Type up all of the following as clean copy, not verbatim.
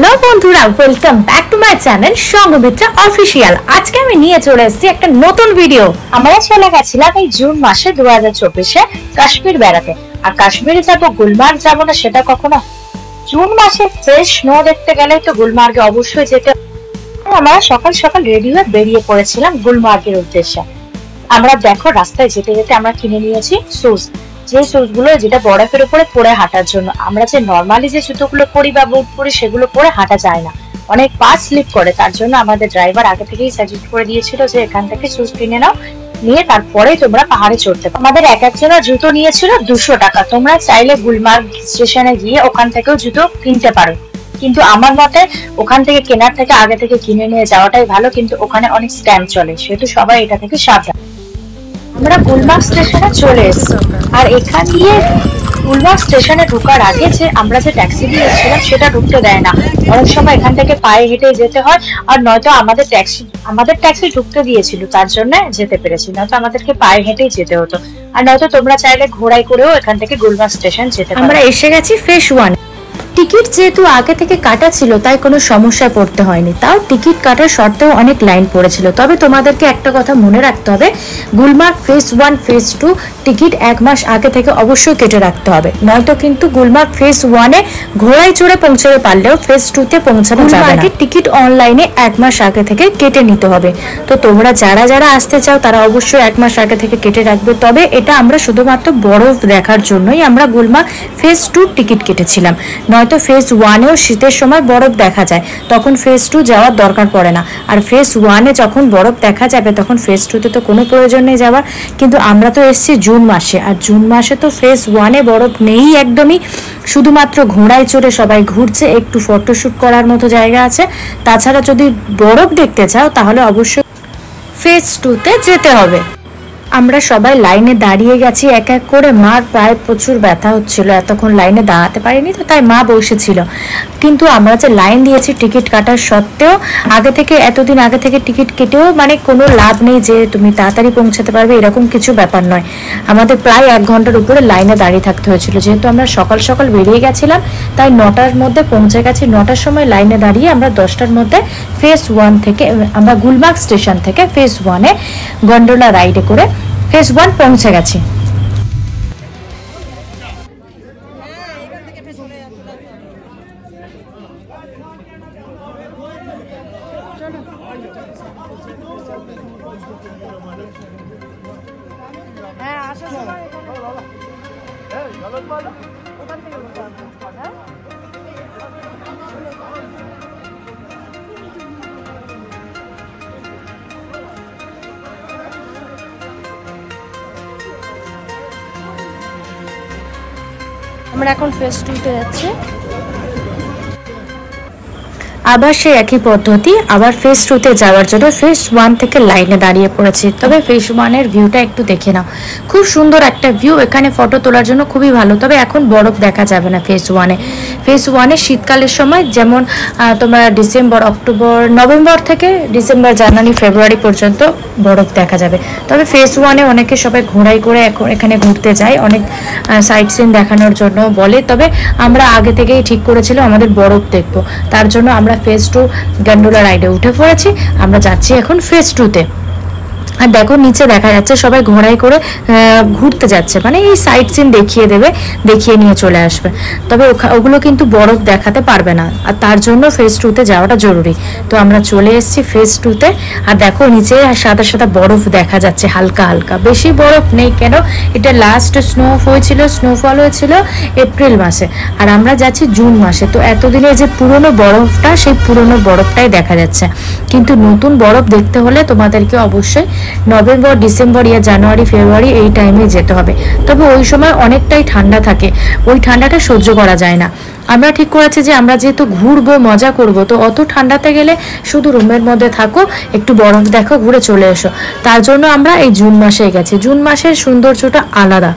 Hello বন্ধুরা, welcome back to my channel Sanghamitra official. আজকে আমি নিয়ে চলে এসেছি একটা নতুন ভিডিও। আমরা চলে গেছিলাম এই জুন মাসে 2024-এ কাশ্মীর বেড়াতে। আর কাশ্মীরে যাবো, গুলমার্গ যাবো না সেটা কখনো? জুন মাসে ফ্রেশ স্নো দেখতে গেলে তো গুলমার্গে অবশ্যই যেতে। আমরা সকাল সকাল রেডি হয়ে বেরিয়ে পড়েছিলাম গুলমার্গের উদ্দেশ্যে। আমরা দেখো রাস্তায় যেতে যেতে আমরা কিনে নিয়েছি শুজ, যে শুজ গুলো যেটা বরফের উপরে পরে হাঁটার জন্য। আমরা যে নর্মালি যে জুতোগুলো পরি বা বুট পরি সেগুলো পরে হাঁটা যায় না, অনেক পা স্লিপ করে। তার জন্য আমাদের ড্রাইভার আগে থেকেই সাজেস্ট করে দিয়েছিল যে এখান থেকে শুজ কিনে নাও, নিয়ে তারপরে তোমরা পাহাড়ে চড়তে পারো। আমাদের এক একজনের জুতো নিয়েছিল 200 টাকা। তোমরা চাইলে গুলমার্গ স্টেশনে গিয়ে ওখান থেকেও জুতো কিনতে পারো, কিন্তু আমার মতে ওখান থেকে কেনার থেকে আগে থেকে কিনে নিয়ে যাওয়াটাই ভালো। কিন্তু ওখানে অনেক স্ক্যাম চলে, সেহেতু সবাই এটা থেকে সাবধান। আমরা গুলমার্গ স্টেশনে চলে এসেছি। আর এখান দিয়ে গুলমার্গ স্টেশনে ঢোকার আগে যে আমরা যে ট্যাক্সি দিয়েছিলাম সেটা ঢুকতে দেয় না। অনেক সময় এখান থেকে পায়ে হেঁটে যেতে হয়, আর নয়তো আমাদের ট্যাক্সি ঢুকতে দিয়েছিল, তার জন্য যেতে পেরেছি, নয়তো আমাদেরকে পায়ে হেঁটেই যেতে হতো। আর নয়তো তোমরা চাইলে ঘোড়ায় করেও এখান থেকে গুলমার্গ স্টেশন যেতে পারো। আমরা এসে গেছি ফেজ 1। টিকিট যেহেতু আগে থেকে কাটা ছিল তাই কোনো সমস্যায় পড়তে হয়নি। তাও টিকিট কাটার সত্ত্বেও অনেক লাইন পড়েছিল। তবে তোমাদেরকে একটা কথা মনে রাখতে হবে, গুলমার্গ ফেজ 1 ফেজ 2 টিকিট 1 মাস আগে থেকে অবশ্যই কেটে রাখতে হবে, নয়তো কিন্তু গুলমার্গ ফেজ 1-এ ঘোড়ায় চড়ে পৌঁছাতে পারলেও ফেজ 2-তে পৌঁছানো যাবে না। টিকিট অনলাইনে 1 মাস আগে থেকে কেটে নিতে হবে। তো তোমরা যারা যারা আসতে চাও তারা অবশ্যই 1 মাস আগে থেকে কেটে রাখবে। তবে এটা আমরা শুধুমাত্র বরফ দেখার জন্যই আমরা গুলমার্গ ফেজ 2 টিকিট কেটেছিলাম, নয়তো ফেজ 1-এও শীতের সময় বরফ দেখা যায়, তখন ফেজ 2 যাওয়ার দরকার পড়ে না। আর ফেজ 1-এ যখন বরফ দেখা যাবে তখন ফেজ 2-তে তো কোনো প্রয়োজন নেই যাওয়ার। কিন্তু আমরা তো এসেছি জুন মাসে, আর জুন মাসে তো ফেজ 1-এ বরফ নেই একদমই, শুধুমাত্র ঘোড়ায় চড়ে সবাই ঘুরছে, একটু ফটোশ্যুট করার মতো জায়গা আছে। তাছাড়া যদি বরফ দেখতে চাও তাহলে অবশ্যই ফেজ 2-তে যেতে হবে। আমরা সবাই লাইনে দাঁড়িয়ে গেছি এক এক করে। মার প্রায় প্রচুর ব্যথা হচ্ছিল, এতক্ষণ লাইনে দাঁড়াতে পারিনি, তো তাই মা বসেছিল। কিন্তু আমরা যে লাইন দিয়েছি টিকিট কাটার সত্ত্বেও, আগে থেকে এতদিন আগে থেকে টিকিট কেটেও মানে কোনো লাভ নেই যে তুমি তাড়াতাড়ি পৌঁছাতে পারবে, এরকম কিছু ব্যাপার নয়। আমাদের প্রায় 1 ঘন্টার উপরে লাইনে দাঁড়িয়ে থাকতে হয়েছিল। যেহেতু আমরা সকাল সকাল বেরিয়ে গেছিলাম তাই 9টার মধ্যে পৌঁছে গেছি। 9টার সময় লাইনে দাঁড়িয়ে আমরা 10টার মধ্যে ফেজ 1 থেকে আমরা গুলমার্গ স্টেশন থেকে ফেজ 1-এ গন্ডোলা রাইডে করে ফেজ 1 পৌঁছে গেছি। আমরা এখন ফেজ 2-তে যাচ্ছি। আবার সেই একই পদ্ধতি, আবার ফেজ 2-তে যাওয়ার জন্য ফেজ 1 থেকে লাইনে দাঁড়িয়ে পড়েছি। তবে ফেজ 1-এর ভিউটা একটু দেখে নাও, খুব সুন্দর একটা ভিউ, এখানে ফটো তোলার জন্য খুবই ভালো। তবে এখন বরফ দেখা যাবে না ফেজ 1-এ। ফেজ 1-এ শীতকালের সময় যেমন তোমরা ডিসেম্বর, অক্টোবর, নভেম্বর থেকে ডিসেম্বর, জানুয়ারি, ফেব্রুয়ারি পর্যন্ত বরফ দেখা যাবে। তবে ফেজ 1-এ অনেকে সবাই ঘোড়ায় করে এখানে ঘুরতে যায়, অনেক সাইট সিন দেখানোর জন্য বলে। তবে আমরা আগে থেকেই ঠিক করেছিলাম আমাদের বরফ দেখবো, তার জন্য আমরা ফেজ 2 গন্ডোলা রাইডে উঠে পড়েছি। আমরা যাচ্ছি এখন ফেজ 2-তে। আর দেখো নিচে দেখা যাচ্ছে সবাই ঘোড়ায় করে ঘুরতে যাচ্ছে, মানে এই সাইট সিন দেখিয়ে নিয়ে চলে আসবে। তবে ওগুলো কিন্তু বরফ দেখাতে পারবে না, আর তার জন্য ফেজ 2-তে যাওয়াটা জরুরি। তো আমরা চলে এসেছি ফেজ 2-তে। আর দেখো নিচে সাদা সাদা বরফ দেখা যাচ্ছে, হালকা হালকা, বেশি বরফ নেই। কেন, এটা লাস্ট স্নোফল হয়েছিল এপ্রিল মাসে, আর আমরা যাচ্ছি জুন মাসে। তো এতদিনে যে পুরনো বরফটা, সেই পুরনো বরফটাই দেখা যাচ্ছে। কিন্তু নতুন বরফ দেখতে হলে তোমাদেরকে অবশ্যই নভেম্বর, ডিসেম্বর ইয়া জানুয়ারি, ফেব্রুয়ারি এই টাইমে যেতে হবে। তবে ওই সময় অনেকটাই ঠান্ডা থাকে, ওই ঠান্ডাটা সহ্য করা যায় না। আমরা ঠিক করেছি যে আমরা যেহেতু ঘুরবো, মজা করব, তো অত ঠান্ডাতে গেলে শুধু রুমের মধ্যে থাকো, একটু বরফ দেখো, ঘুরে চলে এসো। তার জন্য আমরা এই জুন মাসে গেছি। জুন মাসের সৌন্দর্যটা আলাদা।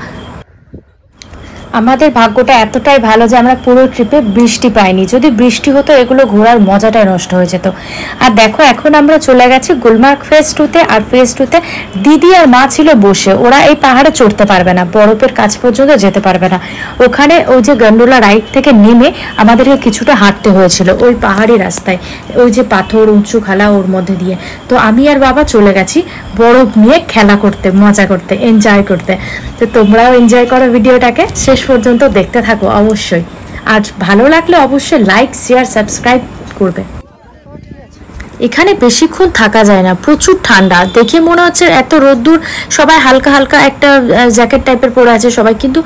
আমাদের ভাগ্যটা এতটাই ভালো যে আমরা পুরো ট্রিপে বৃষ্টি পাইনি, যদি বৃষ্টি হতো এগুলো ঘোরার মজাটাই নষ্ট হয়ে যেত। আর দেখো এখন আমরা চলে গেছি গুলমার্গ ফেজ 2-তে। আর ফেজ 2-তে দিদি আর মা ছিল বসে, ওরা এই পাহাড়ে চড়তে পারবে না, বরফের কাছ পর্যন্ত যেতে পারবে না। ওখানে ওই যে গন্ডোলা রাইড থেকে নেমে আমাদেরকে কিছুটা হাঁটতে হয়েছিল ওই পাহাড়ি রাস্তায়, ওই যে পাথর উঁচু খালা ওর মধ্যে দিয়ে। তো আমি আর বাবা চলে গেছি বরফ নিয়ে খেলা করতে, মজা করতে, এনজয় করতে। তো তোমরাও এনজয় করো, ভিডিওটাকে শেষ পর্যন্ত দেখতে থাকো অবশ্যই। আর ভালো লাগলে অবশ্যই লাইক শেয়ার সাবস্ক্রাইব করবে। এখানে বেশিক্ষণ থাকা যায় না, প্রচুর ঠান্ডা, দেখে মনে হচ্ছে এত রোদ্দুর, সবাই হালকা হালকা একটা জ্যাকেট টাইপের পরে আছে সবাই, কিন্তু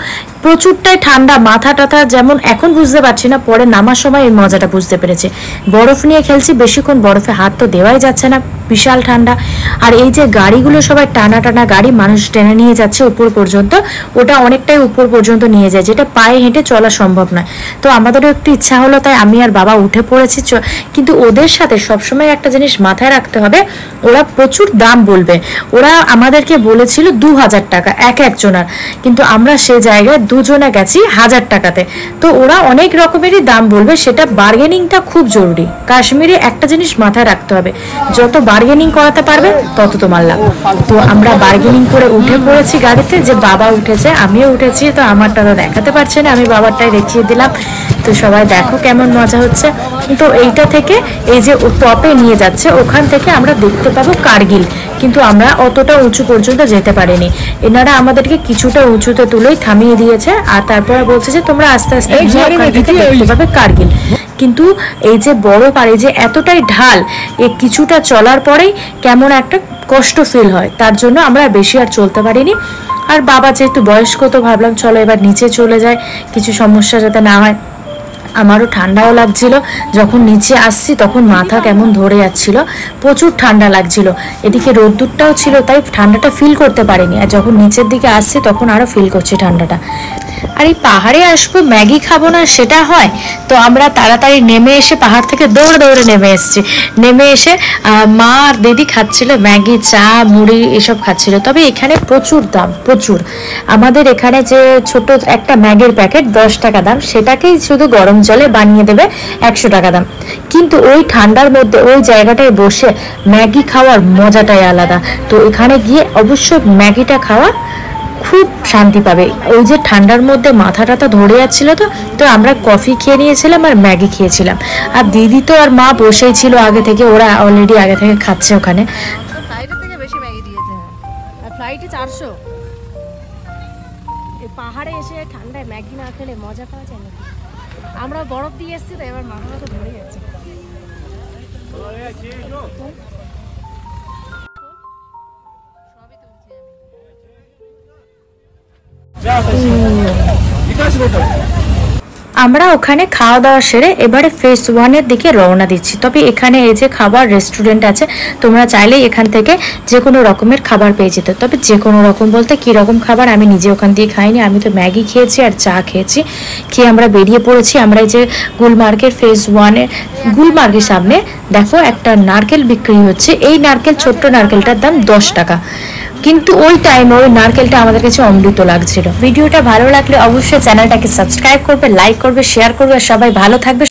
প্রচুরটাই ঠান্ডা। মাথা টাথা যেমন এখন বুঝতে পারছি না, পরে নামার সময় এই মজাটা বুঝতে পেরেছি। বরফ নিয়ে খেলছি বেশিক্ষণ, বরফে হাত তো দেওয়াই যাচ্ছে না, বিশাল ঠান্ডা। আর এই যে গাড়িগুলো সবাই টানা টানা গাড়ি, মানুষ টেনে নিয়ে যাচ্ছে উপর পর্যন্ত, ওটা অনেকটাই উপর পর্যন্ত নিয়ে যায়, যেটা পায়ে হেঁটে চলা সম্ভব নয়। তো আমাদেরও একটু ইচ্ছা হলো, তাই আমি আর বাবা উঠে পড়েছি। কিন্তু ওদের সাথে সবসময় একটা জিনিস মাথায় রাখতে হবে, ওরা প্রচুর দাম বলবে। ওরা আমাদেরকে বলেছিল 2000 টাকা একজনের, কিন্তু আমরা সে জায়গায় দুজনে গেছি 1000 টাকাতে। তো ওরা অনেক রকমেরই দাম বলবে, সেটা বার্গেনিংটা খুব জরুরি। কাশ্মীরে একটা জিনিস মাথায় রাখতে হবে, যত বার্গেনিং করাতে পারবে তত তোমার লাভ। তো আমরা বার্গেনিং করে উঠে পড়েছি গাড়িতে, যে বাবা উঠেছে আমিও উঠেছি। তো আমারটা তো দেখাতে পারছে না, আমি বাবারটাই দেখিয়ে দিলাম। তো সবাই দেখো কেমন মজা হচ্ছে। তো এইটা থেকে এই যে টপে নিয়ে যাচ্ছে, ওখান থেকে আমরা দেখতে পাবো কার্গিল, কিন্তু আমরা অতটা উঁচু পর্যন্ত যেতে পারিনি। এনারা আমাদেরকে কিছুটা উঁচুতে তুলেই থামিয়ে দিয়েছে, আর তারপরে বলছে যে তোমরা আস্তে আস্তে গিয়ে ওখান থেকে দেখতে পাবে কার্গিল। কিন্তু এই যে বরফ আর এই যে এতটাই ঢাল, এই কিছুটা চলার পরেই কেমন একটা কষ্ট ফিল হয়, তার জন্য আমরা বেশি আর চলতে পারিনি। আর বাবা যেহেতু বয়স্ক, তো ভাবলাম চলো এবার নিচে চলে যায়, কিছু সমস্যা যাতে না হয়। আমারও ঠান্ডাও লাগছিল, যখন নিচে আসছি তখন মাথা কেমন ধরে যাচ্ছিল, প্রচুর ঠান্ডা লাগছিল। এদিকে রোদ্দুরটাও ছিল, তাই ঠান্ডাটা ফিল করতে পারিনি। আর যখন নিচের দিকে আসছি তখন আরও ফিল করছি ঠান্ডাটা। আর এই পাহাড়ে আসবো ম্যাগি খাবো না সেটা হয়? তো আমরা তাড়াতাড়ি নেমে এসে পাহাড় থেকে দৌড়ে দৌড়ে নেমে এসেছি। নেমে এসে মা আর দিদি খাচ্ছিল ম্যাগি, চা, মুড়ি এসব খাচ্ছিল। তবে এখানে প্রচুর দাম, প্রচুর। আমাদের এখানে যে ছোট একটা ম্যাগির প্যাকেট 10 টাকা দাম, সেটাকেই শুধু গরম জলে বানিয়ে দেবে 100 টাকা দাম। কিন্তু ওই ঠান্ডার মধ্যে ওই জায়গাটায় বসে ম্যাগি খাওয়ার মজাটাই আলাদা। তো এখানে গিয়ে অবশ্যই ম্যাগিটা খাওয়া খুব শান্তি পাবে। ওই যে ঠান্ডার মধ্যে মাথা টাথা ধরে যাচ্ছিল, তো আমরা কফি খেয়ে নিয়েছিলাম আর ম্যাগি খেয়েছিলাম। আর দিদি তো আর মা বসেই ছিল আগে থেকে, ওরা অলরেডি আগে থেকে খাচ্ছে ওখানে। ফ্লাইটের থেকে বেশি ম্যাগি দিয়েছে, আর ফ্লাইটে 400। এই পাহাড়ে এসে ঠান্ডায় ম্যাগি না খেলে মজা পাওয়া যায় নাকি? আমরা বরফ দিয়ে এসেছি, তো এবার মাথা মাথা ধরে যাচ্ছে। আমরা ওখানে খাওয়া দাওয়া সেরে এবারে ফেজ 1-এর দিকে রওনা দিচ্ছি। তবে এখানে এই যে খাবার রেস্টুরেন্ট আছে, তোমরা চাইলেই এখান থেকে যে কোনো রকমের খাবার পেয়ে যেতে। তবে যে কোনো রকম বলতে কী রকম খাবার, আমি নিজে ওখান দিয়ে খাইনি, আমি তো ম্যাগি খেয়েছি আর চা খেয়েছি। খেয়ে আমরা বেরিয়ে পড়েছি। আমরা এই যে গুলমার্গের ফেজ 1-এর গুলমার্গের সামনে দেখো একটা নারকেল বিক্রি হচ্ছে। এই নারকেল, ছোট্ট নারকেলটার দাম 10 টাকা, কিন্তু ওই টাইমে ওই নারকেলটা আমাদের কাছে অমৃত লাগছিল। ভিডিওটা ভালো লাগলে অবশ্যই চ্যানেলটাকে সাবস্ক্রাইব করবে, লাইক করবে, শেয়ার করবে। সবাই ভালো থাকবে।